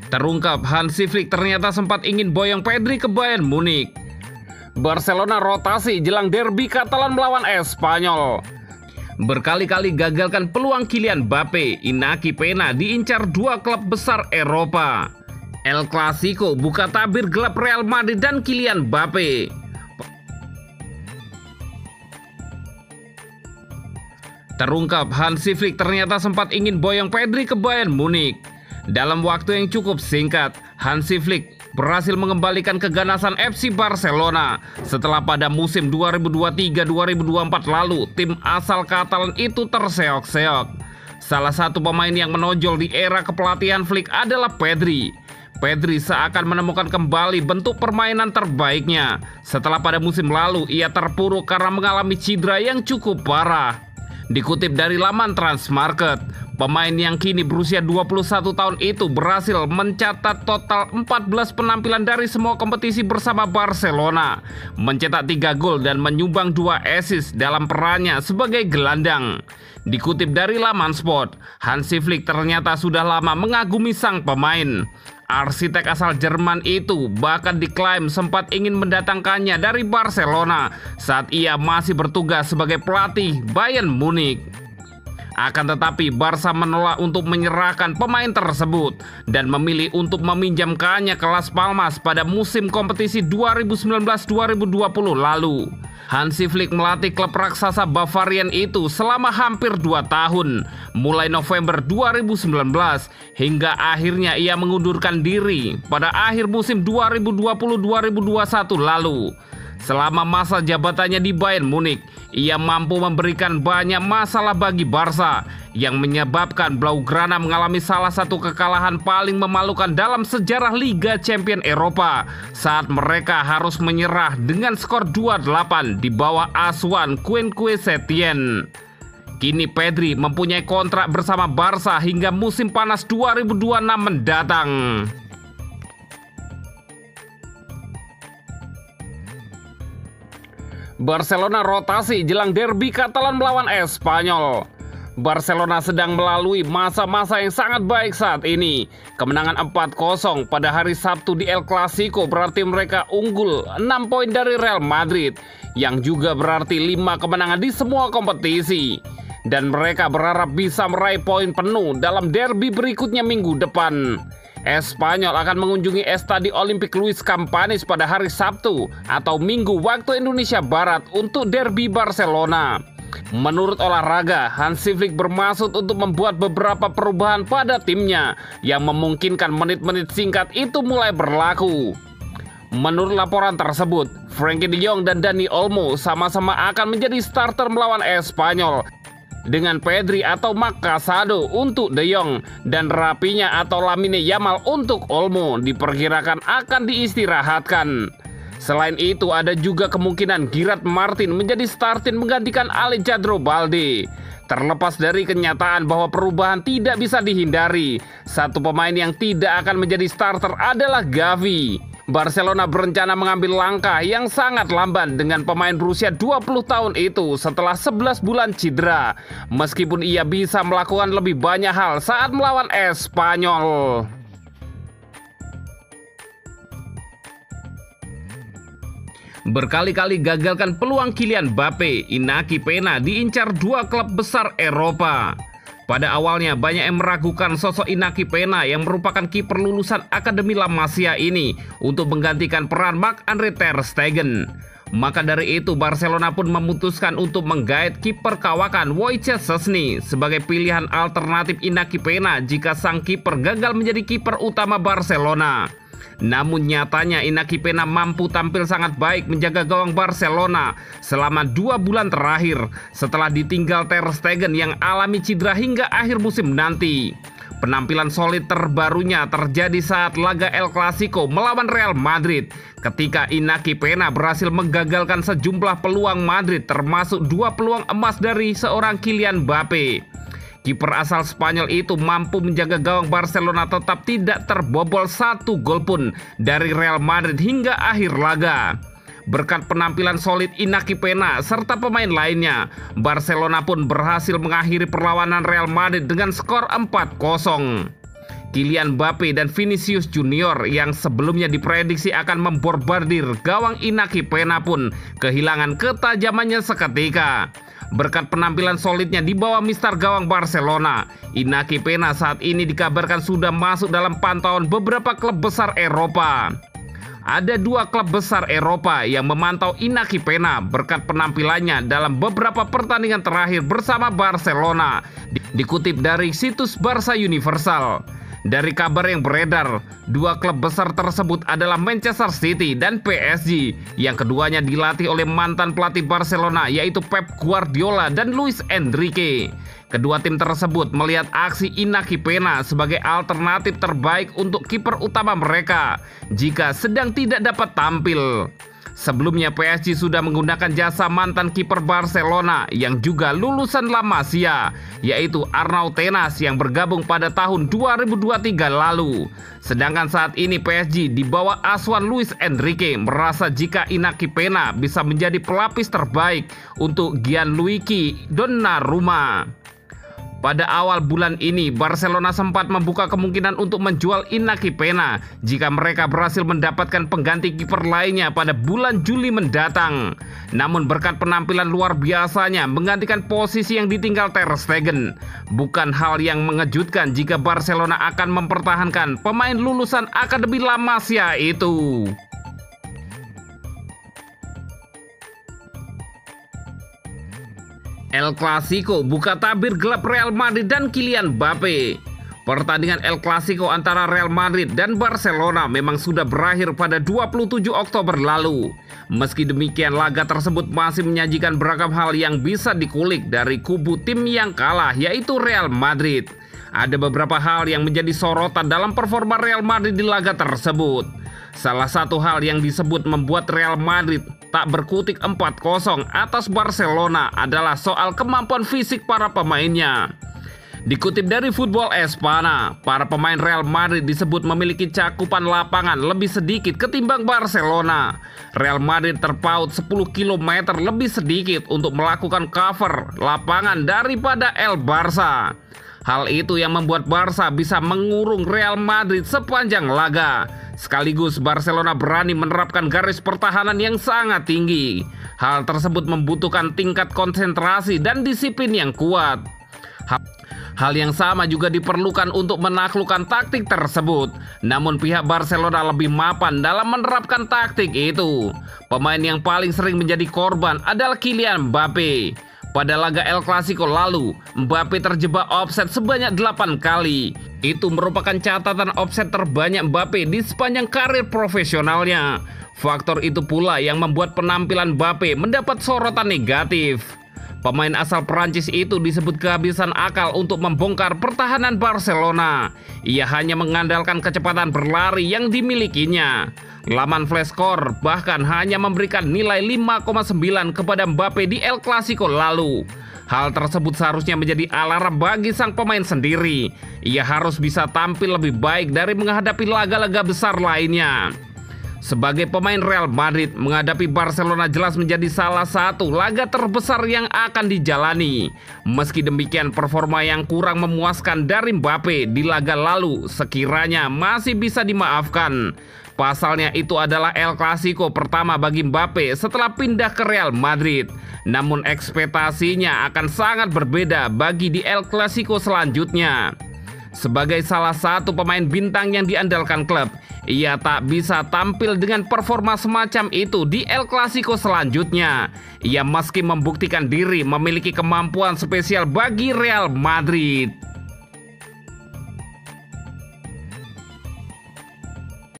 Terungkap Hansi Flick ternyata sempat ingin boyong Pedri ke Bayern Munich. Barcelona rotasi jelang derby Catalan melawan Espanyol. Berkali-kali gagalkan peluang Kylian Mbappe, Inaki Pena diincar dua klub besar Eropa. El Clasico buka tabir gelap Real Madrid dan Kylian Mbappe. Terungkap Hansi Flick ternyata sempat ingin boyong Pedri ke Bayern Munich. Dalam waktu yang cukup singkat, Hansi Flick berhasil mengembalikan keganasan FC Barcelona setelah pada musim 2023-2024 lalu tim asal Catalan itu terseok-seok. Salah satu pemain yang menonjol di era kepelatihan Flick adalah Pedri. Pedri seakan menemukan kembali bentuk permainan terbaiknya setelah pada musim lalu ia terpuruk karena mengalami cedera yang cukup parah. Dikutip dari laman Transmarket, pemain yang kini berusia 21 tahun itu berhasil mencatat total 14 penampilan dari semua kompetisi bersama Barcelona, mencetak 3 gol dan menyumbang 2 assist dalam perannya sebagai gelandang. Dikutip dari laman Sport, Hansi Flick ternyata sudah lama mengagumi sang pemain. Arsitek asal Jerman itu bahkan diklaim sempat ingin mendatangkannya dari Barcelona saat ia masih bertugas sebagai pelatih Bayern Munich. Akan tetapi Barca menolak untuk menyerahkan pemain tersebut dan memilih untuk meminjamkannya ke Las Palmas pada musim kompetisi 2019-2020 lalu. Hansi Flick melatih klub raksasa Bavarian itu selama hampir 2 tahun, mulai November 2019 hingga akhirnya ia mengundurkan diri pada akhir musim 2020-2021 lalu. Selama masa jabatannya di Bayern Munich, ia mampu memberikan banyak masalah bagi Barca yang menyebabkan Blaugrana mengalami salah satu kekalahan paling memalukan dalam sejarah Liga Champions Eropa saat mereka harus menyerah dengan skor 2-8 di bawah asuhan Quique Setien. Kini Pedri mempunyai kontrak bersama Barca hingga musim panas 2026 mendatang. Barcelona rotasi jelang derby Catalan melawan Espanyol. Barcelona sedang melalui masa-masa yang sangat baik saat ini. Kemenangan 4-0 pada hari Sabtu di El Clasico berarti mereka unggul 6 poin dari Real Madrid, yang juga berarti 5 kemenangan di semua kompetisi. Dan mereka berharap bisa meraih poin penuh dalam derby berikutnya minggu depan. Espanyol akan mengunjungi Estadi Olimpik Luis Campanis pada hari Sabtu atau Minggu waktu Indonesia Barat untuk derby Barcelona. Menurut olahraga, Hansi Flick bermaksud untuk membuat beberapa perubahan pada timnya yang memungkinkan menit-menit singkat itu mulai berlaku. Menurut laporan tersebut, Frenkie de Jong dan Dani Olmo sama-sama akan menjadi starter melawan Espanyol, dengan Pedri atau Marc Casado untuk De Jong dan Rapinya atau Lamine Yamal untuk Olmo diperkirakan akan diistirahatkan. Selain itu ada juga kemungkinan Gerard Martin menjadi starting menggantikan Alejandro Balde. Terlepas dari kenyataan bahwa perubahan tidak bisa dihindari, satu pemain yang tidak akan menjadi starter adalah Gavi. Barcelona berencana mengambil langkah yang sangat lamban dengan pemain berusia 20 tahun itu setelah 11 bulan cedera, meskipun ia bisa melakukan lebih banyak hal saat melawan Espanyol. Berkali-kali gagalkan peluang Kylian Mbappe, Inaki Pena diincar 2 klub besar Eropa. Pada awalnya banyak yang meragukan sosok Inaki Pena yang merupakan kiper lulusan Akademi La Masia ini untuk menggantikan peran Marc-Andre ter Stegen. Maka dari itu Barcelona pun memutuskan untuk menggait kiper kawakan Wojciech Szczesny sebagai pilihan alternatif Inaki Pena jika sang kiper gagal menjadi kiper utama Barcelona. Namun nyatanya Inaki Pena mampu tampil sangat baik menjaga gawang Barcelona selama 2 bulan terakhir setelah ditinggal ter Stegen yang alami cedera hingga akhir musim nanti. Penampilan solid terbarunya terjadi saat laga El Clasico melawan Real Madrid ketika Inaki Pena berhasil menggagalkan sejumlah peluang Madrid termasuk 2 peluang emas dari seorang Kylian Mbappe. Kiper asal Spanyol itu mampu menjaga gawang Barcelona tetap tidak terbobol 1 gol pun dari Real Madrid hingga akhir laga. Berkat penampilan solid Inaki Pena serta pemain lainnya, Barcelona pun berhasil mengakhiri perlawanan Real Madrid dengan skor 4-0. Kylian Mbappe dan Vinicius Junior yang sebelumnya diprediksi akan memborbardir gawang Inaki Peña pun kehilangan ketajamannya seketika. Berkat penampilan solidnya di bawah mister gawang Barcelona, Inaki Peña saat ini dikabarkan sudah masuk dalam pantauan beberapa klub besar Eropa. Ada 2 klub besar Eropa yang memantau Inaki Peña berkat penampilannya dalam beberapa pertandingan terakhir bersama Barcelona, dikutip dari situs Barca Universal. Dari kabar yang beredar, 2 klub besar tersebut adalah Manchester City dan PSG, yang keduanya dilatih oleh mantan pelatih Barcelona yaitu Pep Guardiola dan Luis Enrique. Kedua tim tersebut melihat aksi Inaki Peña sebagai alternatif terbaik untuk kiper utama mereka jika sedang tidak dapat tampil. Sebelumnya PSG sudah menggunakan jasa mantan kiper Barcelona yang juga lulusan La Masia, yaitu Arnau Tenas yang bergabung pada tahun 2023 lalu. Sedangkan saat ini PSG di bawah asuhan Luis Enrique merasa jika Inaki Peña bisa menjadi pelapis terbaik untuk Gianluigi Donnarumma. Pada awal bulan ini, Barcelona sempat membuka kemungkinan untuk menjual Inaki Peña jika mereka berhasil mendapatkan pengganti kiper lainnya pada bulan Juli mendatang. Namun berkat penampilan luar biasanya menggantikan posisi yang ditinggal Ter Stegen, bukan hal yang mengejutkan jika Barcelona akan mempertahankan pemain lulusan Akademi La Masia itu. El Clasico buka tabir gelap Real Madrid dan Kylian Mbappe. Pertandingan El Clasico antara Real Madrid dan Barcelona memang sudah berakhir pada 27 Oktober lalu. Meski demikian, laga tersebut masih menyajikan beragam hal yang bisa dikulik dari kubu tim yang kalah, yaitu Real Madrid. Ada beberapa hal yang menjadi sorotan dalam performa Real Madrid di laga tersebut. Salah satu hal yang disebut membuat Real Madrid tak berkutik 4-0 atas Barcelona adalah soal kemampuan fisik para pemainnya. Dikutip dari Football Espana, para pemain Real Madrid disebut memiliki cakupan lapangan lebih sedikit ketimbang Barcelona. Real Madrid terpaut 10 km lebih sedikit untuk melakukan cover lapangan daripada El Barça. Hal itu yang membuat Barca bisa mengurung Real Madrid sepanjang laga. Sekaligus Barcelona berani menerapkan garis pertahanan yang sangat tinggi. Hal tersebut membutuhkan tingkat konsentrasi dan disiplin yang kuat. Hal yang sama juga diperlukan untuk menaklukkan taktik tersebut. Namun pihak Barcelona lebih mapan dalam menerapkan taktik itu. Pemain yang paling sering menjadi korban adalah Kylian Mbappe. Pada laga El Clasico lalu, Mbappe terjebak offside sebanyak 8 kali. Itu merupakan catatan offside terbanyak Mbappe di sepanjang karir profesionalnya. Faktor itu pula yang membuat penampilan Mbappe mendapat sorotan negatif. Pemain asal Prancis itu disebut kehabisan akal untuk membongkar pertahanan Barcelona. Ia hanya mengandalkan kecepatan berlari yang dimilikinya. Laman Flashscore bahkan hanya memberikan nilai 5,9 kepada Mbappe di El Clasico lalu. Hal tersebut seharusnya menjadi alarm bagi sang pemain sendiri. Ia harus bisa tampil lebih baik dari menghadapi laga-laga besar lainnya. Sebagai pemain Real Madrid, menghadapi Barcelona jelas menjadi salah satu laga terbesar yang akan dijalani. Meski demikian, performa yang kurang memuaskan dari Mbappe di laga lalu sekiranya masih bisa dimaafkan. Pasalnya itu adalah El Clasico pertama bagi Mbappe setelah pindah ke Real Madrid. Namun ekspektasinya akan sangat berbeda bagi di El Clasico selanjutnya. Sebagai salah satu pemain bintang yang diandalkan klub, ia tak bisa tampil dengan performa semacam itu di El Clasico selanjutnya. Ia meski membuktikan diri memiliki kemampuan spesial bagi Real Madrid.